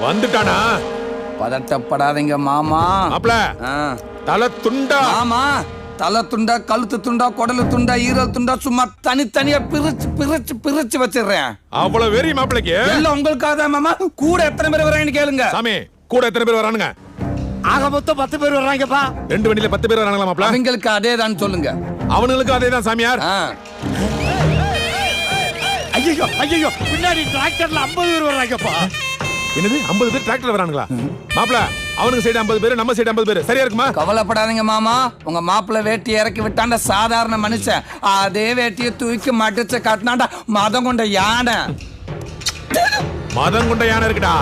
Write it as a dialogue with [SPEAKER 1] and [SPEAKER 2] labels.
[SPEAKER 1] வந்துட்டானா?
[SPEAKER 2] பதட்டப்படாதீங்க மாமா.
[SPEAKER 1] மாப்ள தலை துண்டா?
[SPEAKER 2] மாமா தலை துண்டா, கழுத்து துண்டா, குடலு துண்டா, ஈரல் துண்டா, சும்மா தனித்தனியா பிரிச்சு பிரிச்சு பிரிச்சு வச்சிடுறேன்.
[SPEAKER 1] அவ்வளவு வெறி மாப்பிளைக்கு?
[SPEAKER 2] எல்லாம் உங்களுக்காக தான் மாமா. கூட எத்தனை பேர் வராங்கன்னு கேளுங்க.
[SPEAKER 1] சாமி, கூட எத்தனை பேர் வரானுங்க?
[SPEAKER 3] ஆக மொத்தம் 10 பேர் வர்றாங்கப்பா.
[SPEAKER 1] 2 வண்டியில 10 பேர் வரானுங்களா மாப்ள?
[SPEAKER 2] அவங்களுக்கு அதே தான் சொல்லுங்க.
[SPEAKER 1] அவனுங்களுக்கு அதே தான் சாமியார்.
[SPEAKER 3] ஐயோ ஐயோ, பின்னாடி டிராக்டர்ல 50 பேர் வர்றாங்கப்பா.
[SPEAKER 1] என்னது 50 பேர் டிராக்டர் வரானுங்களா? மாப்ள, அவனுக்கு சைடு 50 பேர், நம்ம சைடு 50 பேர். சரியா இருக்குமா?
[SPEAKER 2] கவலைப்படாதீங்க மாமா. உங்க மாப்பிள்ள வேட்டி இறக்கி விட்டாண்ட சாதாரண மனுஷன். அதே வேட்டியை தூக்கி மடிச்சு காட்டினாண்டா மதம் கொண்ட யானை.
[SPEAKER 1] மதம் கொண்ட யானை இருக்குடா.